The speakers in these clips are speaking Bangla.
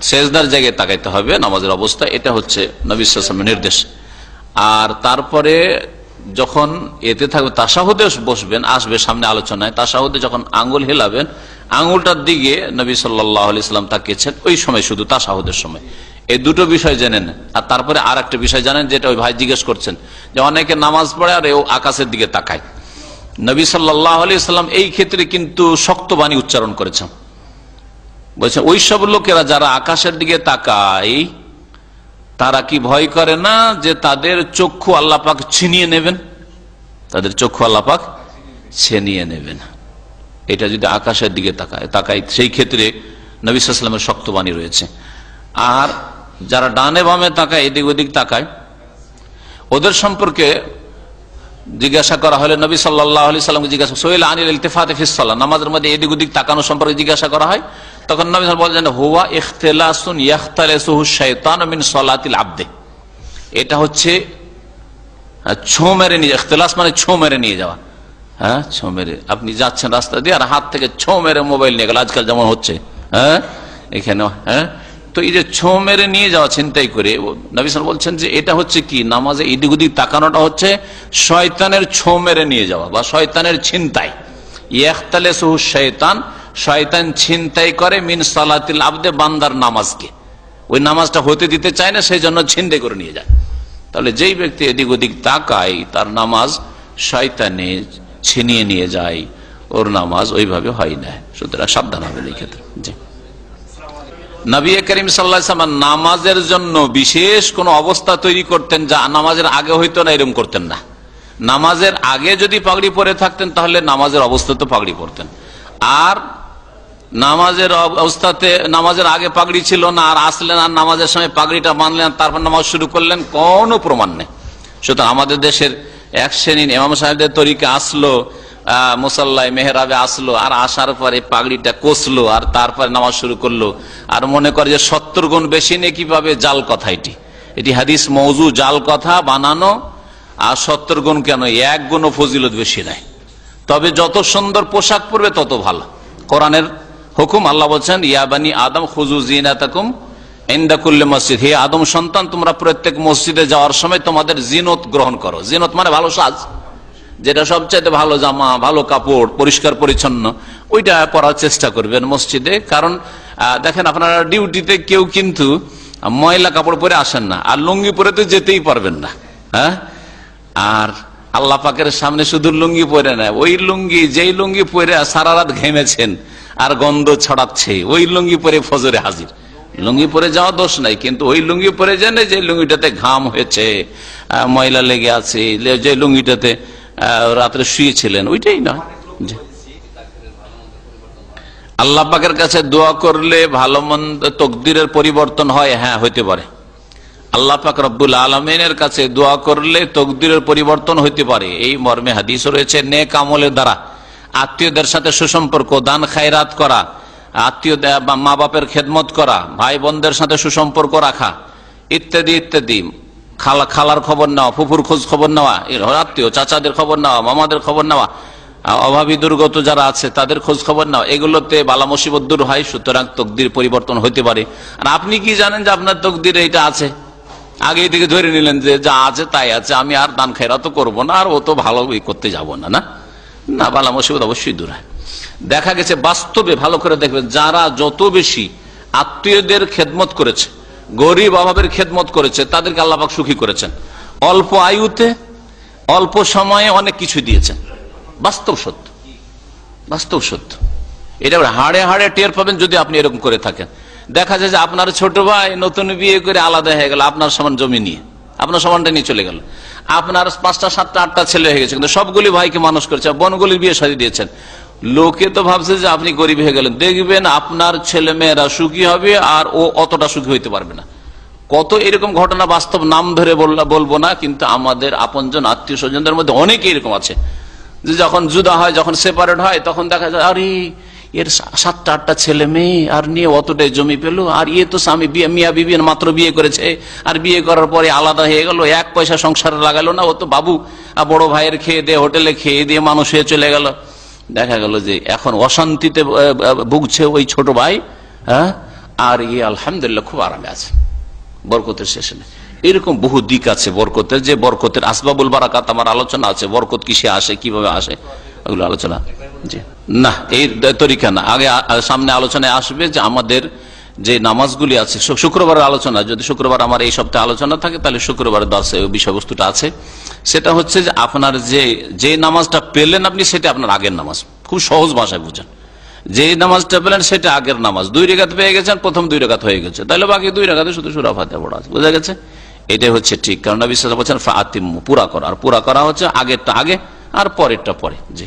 সেজদার জায়গায় তাকাইতে হবে নামাজের অবস্থা, এটা হচ্ছে নবী সাল্লাল্লাহু আলাইহি ওয়াসাল্লামের নির্দেশ। আর তারপরে যখন এতে থাকবে তাশাহুদে বসবেন, আসবে সামনে আলোচনায়, তাশাহুদে যখন আঙ্গুল হেলাবেন আঙ্গুলটার দিকে নবী সাল্লাল্লাহু আলাইহি ওয়াসাল্লাম তাকিয়েছেন, ওই সময় শুধু তাশাহুদের সময়। এই দুটো বিষয় জেনে নেন। আর তারপরে আর একটা বিষয় জানেন, যেটা ওই ভাই জিজ্ঞেস করছেন যে অনেকে নামাজ পড়ে আর ও আকাশের দিকে তাকায়। নবী সাল্লাল্লাহু আলাইহি ওয়াসাল্লাম এই ক্ষেত্রে কিন্তু শক্ত বাণী উচ্চারণ করেছেন, বলছেন ওই সব লোকেরা যারা আকাশের দিকে তাকায় তারা কি ভয় করে না যে তাদের চক্ষু আল্লাহ পাক ছিনিয়ে নেবেন, তাদের চক্ষু আল্লাহ পাক ছিনিয়ে নেবেন। এটা যদি আকাশের দিকে তাকায় সেই ক্ষেত্রে নবী সাল্লাল্লাহু আলাইহি ওয়াসাল্লামের শক্ত বাণী রয়েছে। আর যারা ডানে বামে তাকায়, এদিক ওদিক তাকায়, ওদের সম্পর্কে জিজ্ঞাসা করা হলে নবী সাল্লাল্লাহু আলাইহি ওয়াসাল্লামকে জিজ্ঞাসা সুইলা আনিল ইলতিফাতি ফিস সালাহ, নামাজের মধ্যে এদিক ওদিক তাকানো সম্পর্কে জিজ্ঞাসা করা হয়, তখন নবী সাল্লাল্লাহু আলাইহি ওয়াসাল্লাম বলেন হুয়া ইখতিলাসুন ইয়াখতালিসুহু শাইতানু মিন সালাতিল আবদে। এটা হচ্ছে ছো মেরে নিয়ে, ইখতিলাস মানে ছো মেরে নিয়ে যাওয়া। হ্যাঁ, ছো মেরে আপনি যাচ্ছেন রাস্তা দিয়ে আর হাত থেকে ছো মেরে মোবাইল নিয়ে গেল, আজকাল যেমন হচ্ছে। হ্যাঁ, এখানে হ্যাঁ, তো এই যে ছো মেরে নিয়ে যাওয়া ছিনতাই করে, নবী সাল্লাল্লাহু বলছেন যে এটা হচ্ছে কি, নামাজে এদিক ওদিক তাকানোটা হচ্ছে শয়তানের ছো মেরে নিয়ে যাওয়া বা শয়তানের ছিনতাই। ইয়াখতালিসুহু শাইতান, শয়তান ছিনতাই করে মিন সালাতিল আবদে, বান্দার নামাজকে, ওই নামাজটা হতে দিতে চায় না, সেই জন্য ছিনতাই করে নিয়ে যায়। তাহলে যেই ব্যক্তি এদিক ওদিক তাকায় তার নামাজ শয়তানে ছিনিয়ে নিয়ে যায়, ওর নামাজ ওইভাবে হয় না। সুতরাং সাবধান হবে এই ক্ষেত্রে। জি, নবী করিম সাল্লাল্লাহু আলাইহি ওয়াসাল্লাম নামাজের জন্য বিশেষ কোন অবস্থা তৈরি করতেন যা নামাজের আগে হইতো না, এরকম করতেন না। নামাজের আগে যদি পাগড়ি পরে থাকতেন তাহলে নামাজের অবস্থাতে পাগড়ি পরতেন, আর নামাজের অবস্থাতে নামাজের আগে পাগড়ি ছিল না আর আসলেন আর নামাজের সময় পাগড়িটা বাঁধলেন তারপর নামাজ শুরু করলেন, কোনো প্রমাণ নেই। সুতরাং আমাদের দেশের এক শ্রেণীর ইমাম সাহেবদের তরিকা আসলো, মুসাল্লায় মেহরাবে আসলো, আর আসার পরে পাগড়িটা কষলো আর তারপরে নামাজ শুরু করলো, আর মনে করে যে 70 গুণ বেশি নেকি পাবে। জাল কথা, এটি হাদিস মওযু, জাল কথা বানানো। আর 70 গুণ কেন, 1 গুণও ফজিলত বেশি নাই। তবে যত সুন্দর পোশাক পরবে তত ভালো। কোরআনের হুকুম, আল্লাহ বলছেন ইয়া বানি আদম খুযু যিনাতাকুম ইনদা কুল্লি মসজিদ, হে আদম সন্তান তোমরা প্রত্যেক মসজিদে যাওয়ার সময় তোমাদের জিনত গ্রহণ করো। জিনত মানে ভালো সাজ, যেটা সবচাইতে ভালো জামা, ভালো কাপড়, পরিষ্কার পরিচ্ছন্ন, ওইটা পরার চেষ্টা করবেন মসজিদে। কারণ দেখেন আপনারা ডিউটিতে কেউ কিন্তু ময়লা কাপড় পরে আসেন না, আর লুঙ্গি পরে তো যেতেই পারবেন না। হ্যাঁ, আর আল্লাহ পাকের সামনে শুধু লুঙ্গি পরে না, ওই লুঙ্গি যেই লুঙ্গি পরে সারা রাত ঘেমেছেন আর গন্ধ ছড়াচ্ছে, ওই লুঙ্গি পরে ফজরে হাজির। লুঙ্গি পরে যাওয়া দোষ নাই, কিন্তু ওই লুঙ্গি পরে জানে যে লুঙ্গিটাতে ঘাম হয়েছে, ময়লা লেগে আছে, যে লুঙ্গিটাতে রাত্রে শুয়েছিলেন, ওইটাই না। আল্লাহ পাকের কাছে দোয়া করলে ভালো মন্দ তকদিরের পরিবর্তন হয়, হ্যাঁ হইতে পারে। আল্লাহ পাক রব্বুল আলামিনের কাছে দোয়া করলে তকদিরের পরিবর্তন হইতে পারে, এই মর্মে হাদিস রয়েছে। নেক আমলের দ্বারা আত্মীয়দের সাথে সুসম্পর্ক, দান খায়রাত করা, আত্মীয় মা বাপের খেদমত করা, ভাই বোনদের সাথে সুসম্পর্ক রাখা, ইত্যাদি ইত্যাদি, খালার খবর নেওয়া, ফুফুর খোঁজ খবর নেওয়া, আত্মীয় চাচাদের খবর নেওয়া, মামাদের খবর নেওয়া, অভাবী দুর্গত যারা আছে তাদের খোঁজ খবর নেওয়া, এগুলোতে বালা মুসিবত দূর হয়। সুতরাং তকদির পরিবর্তন হইতে পারে। আর আপনি কি জানেন যে আপনার তকদির এইটা আছে? আগে থেকে ধরে নিলেন যে যা আছে তাই আছে, আমি আর দান খায়রাত করবো না, আর ও তো ভালো করতে যাবো না। না, বালা মুসিবত অবশ্যই দূর হয়। দেখা গেছে বাস্তবে, ভালো করে দেখবেন, যারা যত বেশি আত্মীয়দের খেদমত করেছে, গরিব অভাবের খেদমত করেছে, তাদেরকে আল্লাহ পাক সুখী করেছেন। অল্প আয়ুতে অল্প সময়ে অনেক কিছু দিয়েছেন। বাস্তব সত্য, বাস্তব সত্য। এটা হাড়ে হাড়ে টের পাবেন যদি আপনি এরকম করে থাকেন। দেখা যায় যে আপনার ছোট ভাই নতুন বিয়ে করে আলাদা হয়ে গেল, আপনার সমান জমি নিয়ে, আপনার সমানটা নিয়ে চলে গেল। আপনার 5টা 7টা 8টা ছেলে হয়ে গেছে, কিন্তু সবগুলি ভাইকে মানুষ করেছে, বোনগুলির বিয়ে শাদী দিয়েছেন। লোকে তো ভাবছে যে আপনি গরিব হয়ে গেলেন। দেখবেন আপনার ছেলে মেয়েরা সুখী হবে আর ও অতটা সুখী হইতে পারবে না। কত এরকম ঘটনা বাস্তব, নাম ধরে বলবো না, কিন্তু আমাদের আপনজন আত্মীয় স্বজনদের মধ্যে অনেকে এরকম আছে যে যখন জুদা হয়, যখন সেপারেট হয়, তখন দেখা যায় আরে এর 7টা 8টা ছেলে মেয়ে আর নিয়ে অতটাই জমি পেলো, আর ইয়ে তো স্বামী মিয়া বিবি মাত্র বিয়ে করেছে, আর বিয়ে করার পরে আলাদা হয়ে গেল, 1 পয়সা সংসারে লাগালো না, ও তো বাবু বড় ভাইয়ের খেয়ে দিয়ে হোটেলে খেয়ে দিয়ে মানুষ হয়ে চলে গেল। দেখা গেল যে এখন অশান্তিতে ভুগছে ওই ছোট ভাই, হ্যাঁ, আর আলহামদুলিল্লাহ খুব আরামে আছে, বরকতের শেষে নেই। এরকম বহু দিক আছে বরকতের, যে বরকতের আসবাবুল বারাকাত আমার আলোচনা আছে, বরকত কিসে আসে, কিভাবে আসে, ওগুলো আলোচনা জি না, এই তরিকা না। আগে সামনে আলোচনায় আসবে যে আমাদের যে নামাজগুলি আছে, শুক্রবারের আলোচনা, যদি শুক্রবার আমার এই সপ্তাহে আলোচনা থাকে তাহলে শুক্রবারের দর্শে বিষয়বস্তুটা আছে। সেটা হচ্ছে যে আপনার যে নামাজটা পেলেন আপনি, সেটা আপনার আগের নামাজ, খুব সহজ ভাষায় বুঝেন। যে নামাজটা পেলেন সেটা আগের নামাজ, 2 রাকাত পেয়ে গেছেন, প্রথম 2 রাকাত হয়ে গেছে, তাহলে বাকি 2 রাকাতে শুধু সূরা ফাতিহা পড়া আছে, বোঝা গেছে? এটাই হচ্ছে ঠিক, কারণ নবী সাল্লাল্লাহু আলাইহি ওয়াসাল্লাম বলেছেন ফাআতিমু, পুরা করা, আর পুরা করা হচ্ছে আগেরটা আগে আর পরেরটা পরে। জি,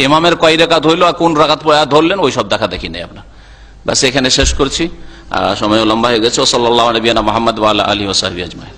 ইমামের কয় রাকাত হইলো আর কোন রাকাত ধরলেন ওই সব দেখা দেখি নেই আপনার। বাস এখানে শেষ করছি, সময় লম্বা হয়ে গেছে। সাল্লাল্লাহু আলাইহি ওয়া সাল্লাম মুহাম্মদ ওয়া আলা আলিহি ওয়া সাহবিহি আজমাইন।